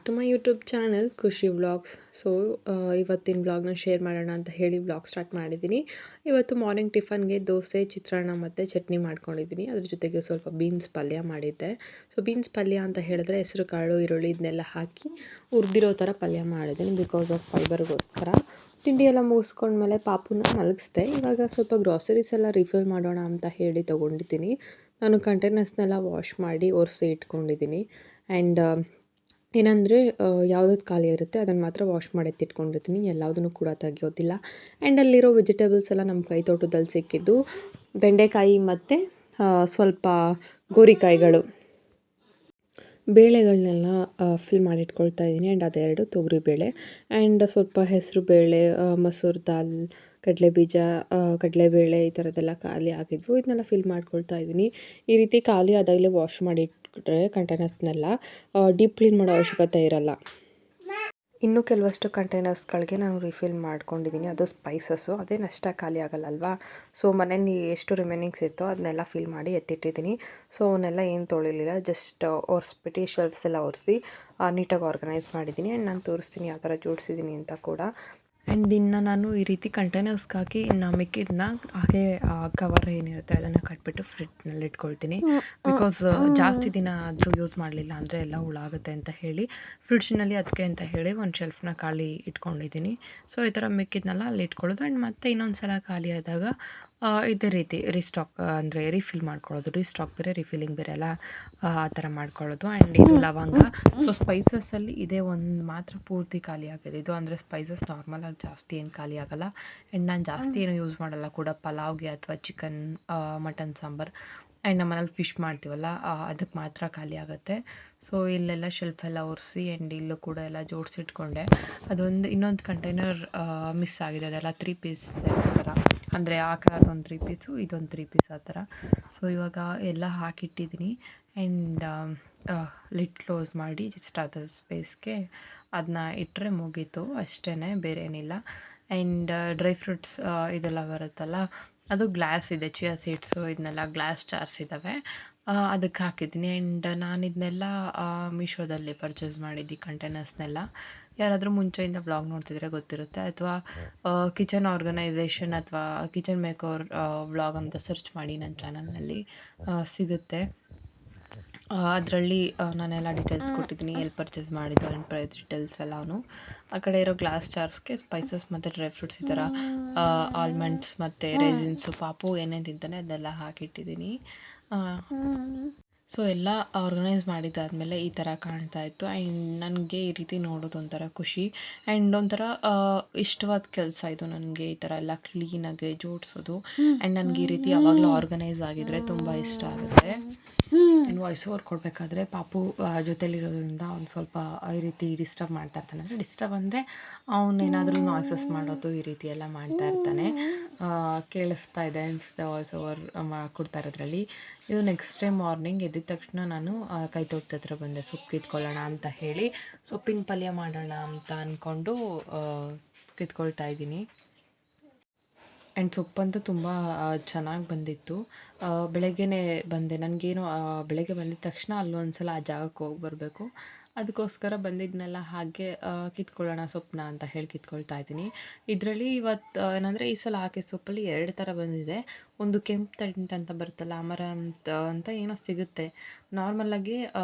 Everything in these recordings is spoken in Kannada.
ಟು ಮೈ ಯೂಟ್ಯೂಬ್ ಚಾನಲ್ ಖುಷಿ ವ್ಲಾಗ್ಸ್. ಸೊ ಇವತ್ತಿನ ವ್ಲಾಗ್ನ ಶೇರ್ ಮಾಡೋಣ ಅಂತ ಹೇಳಿ ವ್ಲಾಗ್ ಸ್ಟಾರ್ಟ್ ಮಾಡಿದ್ದೀನಿ. ಇವತ್ತು ಮಾರ್ನಿಂಗ್ ಟಿಫನ್ಗೆ ದೋಸೆ, ಚಿತ್ರಾನ್ನ ಮತ್ತು ಚಟ್ನಿ ಮಾಡ್ಕೊಂಡಿದ್ದೀನಿ. ಅದ್ರ ಜೊತೆಗೆ ಸ್ವಲ್ಪ ಬೀನ್ಸ್ ಪಲ್ಯ ಮಾಡಿದ್ದೆ. ಸೊ ಬೀನ್ಸ್ ಪಲ್ಯ ಅಂತ ಹೇಳಿದ್ರೆ ಹೆಸರು ಕಾಳು, ಈರುಳ್ಳಿ ಇದನ್ನೆಲ್ಲ ಹಾಕಿ ಹುರಿದಿರೋ ಥರ ಪಲ್ಯ ಮಾಡಿದ್ದೀನಿ ಬಿಕಾಸ್ ಆಫ್ ಫೈಬರ್ಗೋಸ್ಕರ. ತಿಂಡಿ ಎಲ್ಲ ಮುಗಿಸ್ಕೊಂಡ್ಮೇಲೆ ಪಾಪುನ ಮಲಗಿಸ್ದೆ. ಇವಾಗ ಸ್ವಲ್ಪ ಗ್ರಾಸರೀಸ್ ಎಲ್ಲ ರಿಫಿಲ್ ಮಾಡೋಣ ಅಂತ ಹೇಳಿ ತೊಗೊಂಡಿದ್ದೀನಿ. ನಾನು ಕಂಟೈನರ್ಸ್ನೆಲ್ಲ ವಾಶ್ ಮಾಡಿ ಒರೆಸಿ ಇಟ್ಕೊಂಡಿದ್ದೀನಿ. ಆ್ಯಂಡ್ ಏನಂದರೆ ಯಾವ್ದು ಖಾಲಿ ಇರುತ್ತೆ ಅದನ್ನು ಮಾತ್ರ ವಾಶ್ ಮಾಡಿ ಎತ್ತಿಟ್ಕೊಂಡಿರ್ತೀನಿ, ಎಲ್ಲದನ್ನು ಕೂಡ ತೆಗಿಯೋದಿಲ್ಲ. ಆ್ಯಂಡ್ ಅಲ್ಲಿರೋ ವೆಜಿಟೇಬಲ್ಸ್ ಎಲ್ಲ ನಮ್ಮ ಕೈ ತೋಟದಲ್ಲಿ ಸಿಕ್ಕಿದ್ದು ಬೆಂಡೆಕಾಯಿ ಮತ್ತು ಸ್ವಲ್ಪ ಗೋರಿಕಾಯಿಗಳು, ಬೇಳೆಗಳನ್ನೆಲ್ಲ ಫಿಲ್ ಮಾಡಿಟ್ಕೊಳ್ತಾ ಇದ್ದೀನಿ. ಆ್ಯಂಡ್ ಅದೆರಡು ತೊಗರಿಬೇಳೆ ಆ್ಯಂಡ್ ಸ್ವಲ್ಪ ಹೆಸರು ಬೇಳೆ, ಮಸೂರ್ ದಾಲ್, ಕಡಲೆಬೀಜ, ಕಡಲೆಬೇಳೆ ಈ ಥರದ್ದೆಲ್ಲ ಖಾಲಿ ಆಗಿದ್ವು. ಇದನ್ನೆಲ್ಲ ಫಿಲ್ ಮಾಡ್ಕೊಳ್ತಾ ಇದ್ದೀನಿ. ಈ ರೀತಿ ಖಾಲಿ ಆದಾಗಲೇ ವಾಶ್ ಮಾಡಿ ಇಟ್ಬಿಟ್ರೆ ಕಂಟೈನರ್ಸ್ನೆಲ್ಲ ಡೀಪ್ ಕ್ಲೀನ್ ಮಾಡೋ ಅವಶ್ಯಕತೆ ಇರಲ್ಲ. ಇನ್ನೂ ಕೆಲವಷ್ಟು ಕಂಟೈನರ್ಸ್ಗಳಿಗೆ ನಾನು ರಿಫಿಲ್ ಮಾಡ್ಕೊಂಡಿದ್ದೀನಿ. ಅದು ಸ್ಪೈಸಸ್ಸು, ಅದೇನಷ್ಟ ಖಾಲಿ ಆಗಲ್ಲ ಅಲ್ವಾ. ಸೊ ಮನೇಲಿ ಎಷ್ಟು ರಿಮೈನಿಂಗ್ಸ್ ಇತ್ತೋ ಅದನ್ನೆಲ್ಲ ಫಿಲ್ ಮಾಡಿ ಎತ್ತಿಟ್ಟಿದ್ದೀನಿ. ಸೊ ಅವನ್ನೆಲ್ಲ ಏನು ತೊಳಿಲಿಲ್ಲ, ಜಸ್ಟ್ ಒರೆಸ್ಬಿಟ್ಟು ಶೆಲ್ಫ್ಸ್ ಎಲ್ಲ ಒರೆಸಿ ನೀಟಾಗಿ ಆರ್ಗನೈಸ್ ಮಾಡಿದ್ದೀನಿ. ಆ್ಯಂಡ್ ನಾನು ತೋರಿಸ್ತೀನಿ ಯಾವ ಥರ ಜೋಡಿಸಿದ್ದೀನಿ ಅಂತ ಕೂಡ. ಆ್ಯಂಡ್ ಇನ್ನು ನಾನು ಈ ರೀತಿ ಕಂಟೈನರ್ಸ್ಗೆ ಹಾಕಿ ಇನ್ನು ಮಿಕ್ಕಿದ್ದನ್ನ ಹಾಗೆ ಕವರ್ ಏನಿರುತ್ತೆ ಅದನ್ನು ಕಟ್ಬಿಟ್ಟು ಫ್ರಿಡ್ಜ್ನಲ್ಲಿ ಇಟ್ಕೊಳ್ತೀನಿ. ಬಿಕಾಸ್ ಜಾಸ್ತಿ ದಿನ ಆದರೂ ಯೂಸ್ ಮಾಡಲಿಲ್ಲ ಅಂದರೆ ಎಲ್ಲ ಹುಳಾಗುತ್ತೆ ಅಂತ ಹೇಳಿ ಫ್ರಿಡ್ಜ್ನಲ್ಲಿ ಅದಕ್ಕೆ ಅಂತ ಹೇಳಿ ಒಂದು ಶೆಲ್ಫ್ನ ಖಾಲಿ ಇಟ್ಕೊಂಡಿದ್ದೀನಿ. ಸೊ ಈ ಥರ ಮಿಕ್ಕಿದ್ನೆಲ್ಲ ಅಲ್ಲಿ ಇಟ್ಕೊಳ್ಳೋದು. ಆ್ಯಂಡ್ ಮತ್ತೆ ಇನ್ನೊಂದು ಸಲ ಖಾಲಿ ಆದಾಗ ಇದೇ ರೀತಿ ರೀಸ್ಟಾಕ್ ಅಂದರೆ ರೀಫಿಲ್ ಮಾಡ್ಕೊಳ್ಳೋದು. ರೀಸ್ಟಾಕ್ ಬೇರೆ, ರಿಫಿಲ್ಲಿಂಗ್ ಬೇರೆ ಅಲ್ಲ, ಆ ಥರ ಮಾಡ್ಕೊಳ್ಳೋದು. ಆ್ಯಂಡ್ ಇದು ಲವಂಗ. ಸೊ ಸ್ಪೈಸಸ್ಸಲ್ಲಿ ಇದೇ ಒಂದು ಮಾತ್ರ ಪೂರ್ತಿ ಖಾಲಿ ಆಗಿದೆ. ಇದು ಅಂದರೆ ಸ್ಪೈಸಸ್ ನಾರ್ಮಲಾಗಿ ಜಾಸ್ತಿ ಏನು ಖಾಲಿ ಆಗೋಲ್ಲ. ಆ್ಯಂಡ್ ನಾನು ಜಾಸ್ತಿ ಏನು ಯೂಸ್ ಮಾಡಲ್ಲ ಕೂಡ ಪಲಾವ್ಗೆ ಅಥವಾ ಚಿಕನ್, ಮಟನ್ ಸಾಂಬಾರು. ಆ್ಯಂಡ್ ನಮ್ಮ ಮನೇಲಿ ಫಿಶ್ ಮಾಡ್ತೀವಲ್ಲ ಅದಕ್ಕೆ ಮಾತ್ರ ಖಾಲಿ ಆಗುತ್ತೆ. ಸೊ ಇಲ್ಲೆಲ್ಲ ಶೆಲ್ಫೆಲ್ಲ ಒರೆಸಿ ಆ್ಯಂಡ್ ಇಲ್ಲೂ ಕೂಡ ಎಲ್ಲ ಜೋಡಿಸಿಟ್ಕೊಂಡೆ. ಅದೊಂದು ಇನ್ನೊಂದು ಕಂಟೈನರ್ ಮಿಸ್ ಆಗಿದೆ, ಅದೆಲ್ಲ 3 ಪೀಸ್ ಥರ, ಅಂದರೆ ಆ ಕಲರ್ದು ಒಂದು 3 ಪೀಸು, ಇದೊಂದು 3 ಪೀಸ್ ಆ ಥರ. ಸೊ ಇವಾಗ ಎಲ್ಲ ಹಾಕಿಟ್ಟಿದ್ದೀನಿ. ಆ್ಯಂಡ್ ಲಿಡ್ ಕ್ಲೋಸ್ ಮಾಡಿ ಜಸ್ಟ್ ಅದರ ಸ್ಪೇಸ್ಗೆ ಅದನ್ನ ಇಟ್ಟರೆ ಮುಗೀತು, ಅಷ್ಟೇ, ಬೇರೆ ಏನಿಲ್ಲ. ಆ್ಯಂಡ್ ಡ್ರೈ ಫ್ರೂಟ್ಸ್ ಇದೆಲ್ಲ ಬರುತ್ತಲ್ಲ, ಅದು ಗ್ಲಾಸ್ ಇದೆ, ಚಿಯಾ ಸೀಡ್ಸು ಇದನ್ನೆಲ್ಲ ಗ್ಲಾಸ್ ಜಾರ್ಸ್ ಇದ್ದಾವೆ, ಅದಕ್ಕೆ ಹಾಕಿದ್ದೀನಿ. ಆ್ಯಂಡ್ ನಾನು ಇದನ್ನೆಲ್ಲ ಮೀಶೋದಲ್ಲಿ ಪರ್ಚೇಸ್ ಮಾಡಿದ್ದು ಕಂಟೈನರ್ಸ್ನೆಲ್ಲ. ಯಾರಾದರೂ ಮುಂಚೆಯಿಂದ ವ್ಲಾಗ್ ನೋಡ್ತಿದ್ರೆ ಗೊತ್ತಿರುತ್ತೆ, ಅಥವಾ ಕಿಚನ್ ಆರ್ಗನೈಸೇಷನ್ ಅಥವಾ ಕಿಚನ್ ಮೇಕೋರ್ ವ್ಲಾಗ್ ಅಂತ ಸರ್ಚ್ ಮಾಡಿ ನನ್ನ ಚಾನಲ್ನಲ್ಲಿ ಸಿಗುತ್ತೆ. ಅದರಲ್ಲಿ ನಾನೆಲ್ಲ ಡೀಟೇಲ್ಸ್ ಕೊಟ್ಟಿದ್ದೀನಿ, ಎಲ್ಲಿ ಪರ್ಚೇಸ್ ಮಾಡಿದ್ದು ಆ್ಯಂಡ್ ಪ್ರೈಸ್ ಡೀಟೇಲ್ಸ್ ಎಲ್ಲನೂ. ಆ ಕಡೆ ಇರೋ ಗ್ಲಾಸ್ ಜಾರ್ಸ್ಗೆ ಸ್ಪೈಸಸ್ ಮತ್ತು ಡ್ರೈ ಫ್ರೂಟ್ಸ್ ಈ ಥರ ಆಲ್ಮಂಡ್ಸ್ ಮತ್ತು ರೇಸಿನ್ಸು, ಪಾಪು ಏನೇನು ತಿಂತಾನೆ ಅದನ್ನೆಲ್ಲ ಹಾಕಿಟ್ಟಿದ್ದೀನಿ. ಸೊ ಎಲ್ಲ ಆರ್ಗನೈಸ್ ಮಾಡಿದ್ದಾದಮೇಲೆ ಈ ಥರ ಕಾಣ್ತಾ ಇತ್ತು. ಆ್ಯಂಡ್ ನನಗೆ ಈ ರೀತಿ ನೋಡೋದು ಒಂಥರ ಖುಷಿ ಆ್ಯಂಡ್ ಒಂಥರ ಇಷ್ಟವಾದ ಕೆಲಸ ಇದು ನನಗೆ, ಈ ಥರ ಎಲ್ಲ ಕ್ಲೀನಾಗಿ ಜೋಡಿಸೋದು. ಆ್ಯಂಡ್ ನನಗೆ ಈ ರೀತಿ ಯಾವಾಗಲೂ ಆರ್ಗನೈಸ್ ಆಗಿದ್ದರೆ ತುಂಬ ಇಷ್ಟ ಆಗುತ್ತೆ. ಆ್ಯಂಡ್ ವಾಯ್ಸ್ ಓವರ್ ಕೊಡಬೇಕಾದ್ರೆ ಪಾಪು ಜೊತೆಲಿರೋದ್ರಿಂದ ಅವ್ನು ಸ್ವಲ್ಪ ಈ ರೀತಿ ಡಿಸ್ಟರ್ಬ್ ಮಾಡ್ತಾ ಇರ್ತಾನೆ. ಅಂದರೆ ಡಿಸ್ಟರ್ಬ್ ಅಂದರೆ ಅವನೇನಾದರೂ ನಾಯ್ಸಸ್ ಮಾಡೋದು ಈ ರೀತಿ ಎಲ್ಲ ಮಾಡ್ತಾ ಇರ್ತಾನೆ. ಕೇಳಿಸ್ತಾ ಇದೆ ಅನಿಸುತ್ತೆ ವಾಯ್ಸ್ ಓವರ್ ಕೊಡ್ತಾ ಇರೋದ್ರಲ್ಲಿ. ಇದು ನೆಕ್ಸ್ಟ್ ಡೇ ಮಾರ್ನಿಂಗ್ ಎದ್ದಿದ ತಕ್ಷಣ ನಾನು ಕೈ ತೋಟದ ಹತ್ರ ಬಂದೆ ಸೊಪ್ಪು ಕಿತ್ಕೊಳ್ಳೋಣ ಅಂತ ಹೇಳಿ. ಸೊಪ್ಪಿನ ಪಲ್ಯ ಮಾಡೋಣ ಅಂತ ಅಂದ್ಕೊಂಡು ಕಿತ್ಕೊಳ್ತಾ ಇದ್ದೀನಿ. ಆ್ಯಂಡ್ ಸೊಪ್ಪಂತೂ ತುಂಬ ಚೆನ್ನಾಗಿ ಬಂದಿತ್ತು. ಬೆಳಗ್ಗೆನೇ ಬಂದೆ, ನನಗೇನು ಬೆಳಗ್ಗೆ ಬಂದಿದ ತಕ್ಷಣ ಅಲ್ಲೊಂದು ಸಲ ಆ ಜಾಗಕ್ಕೆ ಹೋಗಿ ಬರಬೇಕು, ಅದಕ್ಕೋಸ್ಕರ ಬಂದಿದ್ದನ್ನೆಲ್ಲ ಹಾಗೆ ಕಿತ್ಕೊಳ್ಳೋಣ ಸೊಪ್ಪನ್ನ ಅಂತ ಹೇಳಿ ಕಿತ್ಕೊಳ್ತಾ ಇದ್ದೀನಿ. ಇದರಲ್ಲಿ ಇವತ್ತು ಏನಂದರೆ ಈ ಸಲ ಹಾಕಿದ ಸೊಪ್ಪಲ್ಲಿ 2 ಥರ ಬಂದಿದೆ. ಒಂದು ಕೆಂಪು ತಂಟು ಅಂತ ಬರುತ್ತಲ್ಲ, ಅಮರಂತ್ ಅಂತ ಏನೋ ಸಿಗುತ್ತೆ. ನಾರ್ಮಲಾಗಿ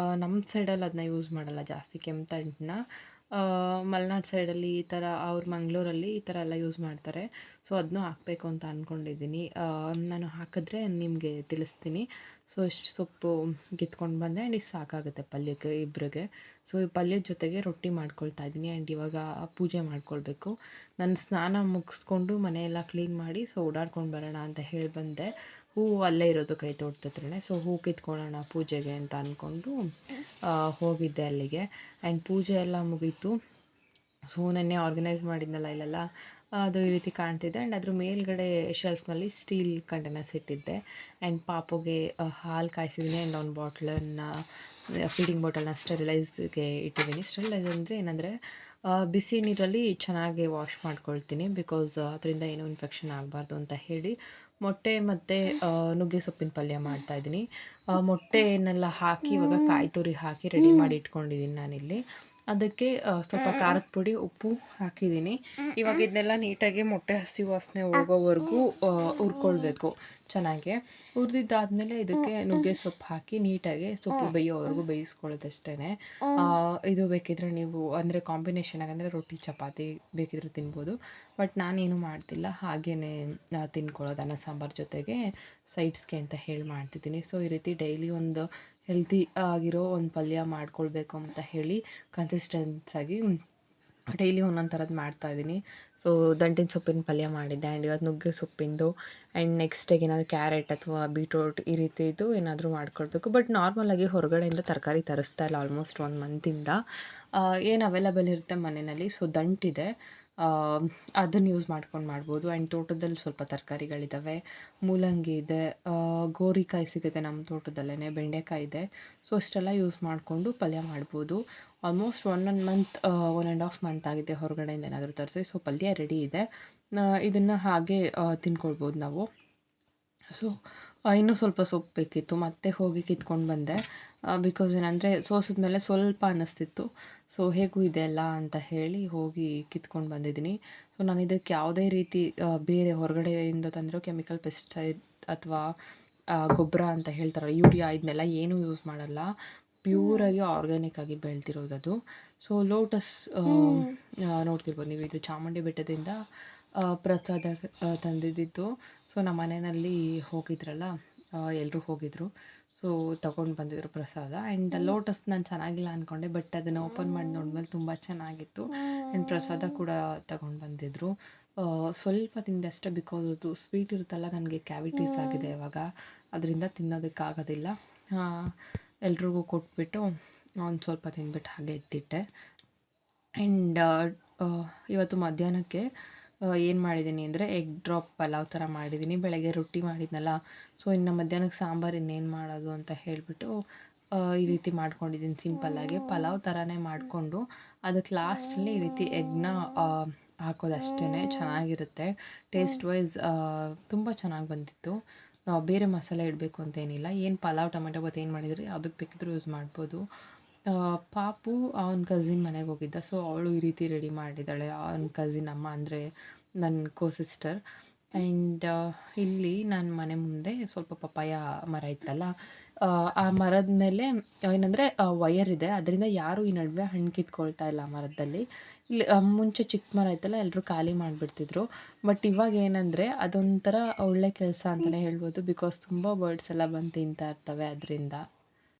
ನಮ್ಮ ಸೈಡಲ್ಲಿ ಅದನ್ನ ಯೂಸ್ ಮಾಡಲ್ಲ ಜಾಸ್ತಿ, ಕೆಂಪು ತಂಟನ್ನ. ಮಲೆನಾಡು ಸೈಡಲ್ಲಿ ಈ ಥರ, ಅವ್ರ ಮಂಗಳೂರಲ್ಲಿ ಈ ಥರ ಎಲ್ಲ ಯೂಸ್ ಮಾಡ್ತಾರೆ. ಸೊ ಅದನ್ನೂ ಹಾಕಬೇಕು ಅಂತ ಅಂದ್ಕೊಂಡಿದ್ದೀನಿ. ನಾನು ಹಾಕಿದ್ರೆ ನಿಮಗೆ ತಿಳಿಸ್ತೀನಿ. ಸೊ ಇಷ್ಟು ಸೊಪ್ಪು ಕಿತ್ಕೊಂಡು ಬಂದೆ. ಆ್ಯಂಡ್ ಇಷ್ಟು ಸಾಕಾಗುತ್ತೆ ಪಲ್ಯಕ್ಕೆ ಇಬ್ಬರಿಗೆ. ಸೊ ಈ ಪಲ್ಯದ ಜೊತೆಗೆ ರೊಟ್ಟಿ ಮಾಡ್ಕೊಳ್ತಾ ಇದ್ದೀನಿ. ಆ್ಯಂಡ್ ಇವಾಗ ಪೂಜೆ ಮಾಡ್ಕೊಳ್ಬೇಕು. ನಾನು ಸ್ನಾನ ಮುಗಿಸ್ಕೊಂಡು ಮನೆಯೆಲ್ಲ ಕ್ಲೀನ್ ಮಾಡಿ ಸೊ ಓಡಾಡ್ಕೊಂಡು ಬರೋಣ ಅಂತ ಹೇಳಿ ಬಂದೆ. ಹೂವು ಅಲ್ಲೇ ಇರೋದು ಕೈ ತೋಟದ ಹತ್ರನೇ. ಸೊ ಹೂ ಕಿತ್ಕೊಳ್ಳೋಣ ಪೂಜೆಗೆ ಅಂತ ಅಂದ್ಕೊಂಡು ಹೋಗಿದ್ದೆ ಅಲ್ಲಿಗೆ. ಆ್ಯಂಡ್ ಪೂಜೆ ಎಲ್ಲ ಮುಗೀತು. ಸೊ ನೆನ್ನೆ ಆರ್ಗನೈಸ್ ಮಾಡಿದ್ನಲ್ಲ ಇಲ್ಲೆಲ್ಲ, ಅದು ಈ ರೀತಿ ಕಾಣ್ತಿದೆ. ಆ್ಯಂಡ್ ಅದ್ರ ಮೇಲ್ಗಡೆ ಶೆಲ್ಫ್ನಲ್ಲಿ ಸ್ಟೀಲ್ ಕಂಟೈನರ್ಸ್ ಇಟ್ಟಿದ್ದೆ. ಆ್ಯಂಡ್ ಪಾಪುಗೆ ಹಾಲು ಕಾಯಿಸಿದ್ದೀನಿ. ಆ್ಯಂಡ್ ಒಂದು ಬಾಟ್ಲನ್ನು, ಫೀಡಿಂಗ್ ಬಾಟಲ್ನ ಸ್ಟೆರಿಲೈಸ್ಗೆ ಇಟ್ಟಿದ್ದೀನಿ. ಸ್ಟೆರಿಲೈಸ್ ಅಂದರೆ ಏನಂದರೆ ಬಿಸಿ ನೀರಲ್ಲಿ ಚೆನ್ನಾಗಿ ವಾಶ್ ಮಾಡ್ಕೊಳ್ತೀನಿ, ಬಿಕಾಸ್ ಅದರಿಂದ ಏನೂ ಇನ್ಫೆಕ್ಷನ್ ಆಗಬಾರ್ದು ಅಂತ ಹೇಳಿ. ಮೊಟ್ಟೆ ಮತ್ತು ನುಗ್ಗೆ ಸೊಪ್ಪಿನ ಪಲ್ಯ ಮಾಡ್ತಾಯಿದ್ದೀನಿ. ಮೊಟ್ಟೆನೆಲ್ಲ ಹಾಕಿ ಇವಾಗ ಕಾಯಿ ತುರಿ ಹಾಕಿ ರೆಡಿ ಮಾಡಿ ಇಟ್ಕೊಂಡಿದ್ದೀನಿ ನಾನಿಲ್ಲಿ. ಅದಕ್ಕೆ ಸ್ವಲ್ಪ ಖಾರದ ಪುಡಿ, ಉಪ್ಪು ಹಾಕಿದ್ದೀನಿ. ಇವಾಗ ಇದನ್ನೆಲ್ಲ ನೀಟಾಗಿ ಮೊಟ್ಟೆ ಹಸಿ ವಾಸನೆ ಹೋಗೋವರೆಗೂ ಹುರ್ಕೊಳ್ಬೇಕು ಚೆನ್ನಾಗಿ. ಹುರಿದಿದ್ದಾದ್ಮೇಲೆ ಇದಕ್ಕೆ ನುಗ್ಗೆ ಸೊಪ್ಪು ಹಾಕಿ ನೀಟಾಗಿ ಸೊಪ್ಪು ಬೇಯೋವರೆಗೂ ಬೇಯಿಸ್ಕೊಳ್ಳೋದಷ್ಟೇ. ಇದು ಬೇಕಿದ್ರೆ ನೀವು ಅಂದರೆ ಕಾಂಬಿನೇಷನ್ ಆಗಂದರೆ ರೊಟ್ಟಿ ಚಪಾತಿ ಬೇಕಿದ್ರೆ ತಿನ್ಬೋದು. ಬಟ್ ನಾನೇನು ಮಾಡ್ತಿಲ್ಲ, ಹಾಗೇ ತಿನ್ಕೊಳ್ಳೋದು ಅನ್ನ ಸಾಂಬಾರು ಜೊತೆಗೆ ಸೈಡ್ಸ್ಗೆ ಅಂತ ಹೇಳಿ ಮಾಡ್ತಿದ್ದೀನಿ. ಸೊ ಈ ರೀತಿ ಡೈಲಿ ಒಂದು ಹೆಲ್ತಿ ಆಗಿರೋ ಒಂದು ಪಲ್ಯ ಮಾಡ್ಕೊಳ್ಬೇಕು ಅಂತ ಹೇಳಿ ಕನ್ಸಿಸ್ಟೆನ್ಸಾಗಿ ಡೈಲಿ ಒಂದೊಂದು ಥರದ್ದು ಮಾಡ್ತಾಯಿದ್ದೀನಿ. ಸೊ ದಂಟಿನ ಸೊಪ್ಪಿನ ಪಲ್ಯ ಮಾಡಿದ್ದೆ ಆ್ಯಂಡ್ ಇವತ್ತು ನುಗ್ಗೆ ಸೊಪ್ಪಿಂದು ಆ್ಯಂಡ್ ನೆಕ್ಸ್ಟಿಗೆ ಏನಾದರೂ ಕ್ಯಾರೆಟ್ ಅಥವಾ ಬೀಟ್ರೋಟ್ ಈ ರೀತಿದು ಏನಾದರೂ ಮಾಡ್ಕೊಳ್ಬೇಕು. ಬಟ್ ನಾರ್ಮಲಾಗಿ ಹೊರಗಡೆಯಿಂದ ತರಕಾರಿ ತರಿಸ್ತಾ ಇಲ್ಲ ಆಲ್ಮೋಸ್ಟ್ 1 ಮಂತಿಂದ. ಏನು ಅವೈಲಬಲ್ ಇರುತ್ತೆ ಮನೆಯಲ್ಲಿ. ಸೊ ದಂಟಿದೆ, ಅದನ್ನು ಯೂಸ್ ಮಾಡ್ಕೊಂಡು ಮಾಡ್ಬೋದು. ಆ್ಯಂಡ್ ತೋಟದಲ್ಲಿ ಸ್ವಲ್ಪ ತರಕಾರಿಗಳಿದ್ದಾವೆ, ಮೂಲಂಗಿ ಇದೆ, ಗೋರಿಕಾಯಿ ಸಿಗುತ್ತೆ ನಮ್ಮ ತೋಟದಲ್ಲೇ, ಬೆಂಡೆಕಾಯಿ ಇದೆ. ಸೊ ಅಷ್ಟೆಲ್ಲ ಯೂಸ್ ಮಾಡಿಕೊಂಡು ಪಲ್ಯ ಮಾಡ್ಬೋದು. ಆಲ್ಮೋಸ್ಟ್ 1 ಮಂತ್ 1.5 ಮಂತ್ ಆಗಿದೆ ಹೊರಗಡೆಯಿಂದ ಏನಾದರೂ ತರಿಸಿ. ಸೊ ಪಲ್ಯ ರೆಡಿ ಇದೆ, ಇದನ್ನು ಹಾಗೆ ತಿನ್ಕೊಳ್ಬೋದು ನಾವು. ಸೊ ಇನ್ನೂ ಸ್ವಲ್ಪ ಸೊಪ್ಪು ಬೇಕಿತ್ತು, ಮತ್ತೆ ಹೋಗಿ ಕಿತ್ಕೊಂಡು ಬಂದೆ. ಬಿಕಾಸ್ ಏನಂದರೆ ಸೋಸಿದ್ಮೇಲೆ ಸ್ವಲ್ಪ ಅನ್ನಿಸ್ತಿತ್ತು. ಸೊ ಹೇಗೂ ಇದೆ ಅಲ್ಲ ಅಂತ ಹೇಳಿ ಹೋಗಿ ಕಿತ್ಕೊಂಡು ಬಂದಿದ್ದೀನಿ. ಸೊ ನಾನು ಇದಕ್ಕೆ ಯಾವುದೇ ರೀತಿ ಬೇರೆ ಹೊರಗಡೆಯಿಂದ ತಂದಿರೋ ಕೆಮಿಕಲ್ ಪೆಸ್ಟಿಸೈಡ್ ಅಥವಾ ಗೊಬ್ಬರ ಅಂತ ಹೇಳ್ತಾರಲ್ಲ, ಯೂರಿಯಾ, ಇದನ್ನೆಲ್ಲ ಏನೂ ಯೂಸ್ ಮಾಡಲ್ಲ. ಪ್ಯೂರಾಗಿ ಆರ್ಗ್ಯಾನಿಕ್ ಆಗಿ ಬೆಳೆದಿರೋದದು. ಸೊ ಲೋಟಸ್ ನೋಡ್ತಿರ್ಬೋದು ನೀವು, ಇದು ಚಾಮುಂಡಿ ಬೆಟ್ಟದಿಂದ ಪ್ರಸಾದ ತಂದಿದ್ದಿತ್ತು. ಸೊ ನಮ್ಮ ಮನೆಯಲ್ಲಿ ಹೋಗಿದ್ರಲ್ಲ, ಎಲ್ಲರೂ ಹೋಗಿದ್ರು. ಸೊ ತೊಗೊಂಡು ಬಂದಿದ್ರು ಪ್ರಸಾದ. ಆ್ಯಂಡ್ ಲೋಟಸ್ ನಾನು ಚೆನ್ನಾಗಿಲ್ಲ ಅಂದ್ಕೊಂಡೆ, ಬಟ್ ಅದನ್ನು ಓಪನ್ ಮಾಡಿ ನೋಡಿದ್ಮೇಲೆ ತುಂಬ ಚೆನ್ನಾಗಿತ್ತು. ಆ್ಯಂಡ್ ಪ್ರಸಾದ ಕೂಡ ತಗೊಂಡು ಬಂದಿದ್ದರು. ಸ್ವಲ್ಪ ತಿಂದೆ ಅಷ್ಟೇ, ಬಿಕಾಸ್ ಅದು ಸ್ವೀಟ್ ಇರುತ್ತಲ್ಲ, ನನಗೆ ಕ್ಯಾವಿಟೀಸ್ ಆಗಿದೆ ಇವಾಗ, ಅದರಿಂದ ತಿನ್ನೋದಕ್ಕಾಗೋದಿಲ್ಲ. ಎಲ್ರಿಗೂ ಕೊಟ್ಬಿಟ್ಟು ಒಂದು ಸ್ವಲ್ಪ ತಿಂದ್ಬಿಟ್ಟು ಹಾಗೆ ಎತ್ತಿಟ್ಟೆ. ಆ್ಯಂಡ್ ಇವತ್ತು ಮಧ್ಯಾಹ್ನಕ್ಕೆ ಏನು ಮಾಡಿದ್ದೀನಿ ಅಂದರೆ ಎಗ್ ಡ್ರಾಪ್ ಪಲಾವ್ ಥರ ಮಾಡಿದ್ದೀನಿ. ಬೆಳಗ್ಗೆ ರೊಟ್ಟಿ ಮಾಡಿದ್ನಲ್ಲ, ಸೊ ಇನ್ನು ಮಧ್ಯಾಹ್ನಕ್ಕೆ ಸಾಂಬಾರು ಇನ್ನೇನು ಮಾಡೋದು ಅಂತ ಹೇಳಿಬಿಟ್ಟು ಈ ರೀತಿ ಮಾಡ್ಕೊಂಡಿದ್ದೀನಿ. ಸಿಂಪಲ್ಲಾಗಿ ಪಲಾವ್ ಥರನೇ ಮಾಡಿಕೊಂಡು ಅದಕ್ಕೆ ಲಾಸ್ಟಲ್ಲಿ ಈ ರೀತಿ ಎಗ್ನ ಹಾಕೋದಷ್ಟೇ, ಚೆನ್ನಾಗಿರುತ್ತೆ. ಟೇಸ್ಟ್ ವೈಸ್ ತುಂಬ ಚೆನ್ನಾಗಿ ಬಂದಿತ್ತು. ಬೇರೆ ಮಸಾಲೆ ಇಡಬೇಕು ಅಂತೇನಿಲ್ಲ. ಏನು ಪಲಾವ್ ಟೊಮೆಟೊ ಬಾತ್ ಏನು ಮಾಡಿದರೆ ಅದಕ್ಕೆ ಬೇಕಿದ್ರೂ ಯೂಸ್ ಮಾಡ್ಬೋದು. ಪಾಪು ಅವ್ನ ಕಸಿನ್ ಮನೆಗೆ ಹೋಗಿದ್ದ. ಸೊ ಅವಳು ಈ ರೀತಿ ರೆಡಿ ಮಾಡಿದ್ದಾಳೆ. ಅವ್ನ ಕಸಿನ್ ಅಮ್ಮ ಅಂದರೆ ನನ್ನ ಕೋ ಸಿಸ್ಟರ್. ಆ್ಯಂಡ್ ಇಲ್ಲಿ ನನ್ನ ಮನೆ ಮುಂದೆ ಸ್ವಲ್ಪ ಪಪ್ಪಾಯ ಮರ ಇತ್ತಲ್ಲ, ಆ ಮರದ ಮೇಲೆ ಏನಂದರೆ ವಯರ್ ಇದೆ, ಅದರಿಂದ ಯಾರೂ ಈ ನಡುವೆ ಹಣ್ಣು ಕಿತ್ಕೊಳ್ತಾ ಇಲ್ಲ ಮರದಲ್ಲಿ. ಇಲ್ಲಿ ಮುಂಚೆ ಚಿಕ್ಕ ಮರ ಇತ್ತಲ್ಲ, ಎಲ್ಲರೂ ಖಾಲಿ ಮಾಡಿಬಿಡ್ತಿದ್ರು. ಬಟ್ ಇವಾಗ ಏನಂದರೆ ಅದೊಂಥರ ಒಳ್ಳೆ ಕೆಲಸ ಅಂತಲೇ ಹೇಳ್ಬೋದು. ಬಿಕಾಸ್ ತುಂಬ ಬರ್ಡ್ಸ್ ಎಲ್ಲ ಬಂದು ತಿಂತಾ ಇರ್ತವೆ ಅದರಿಂದ.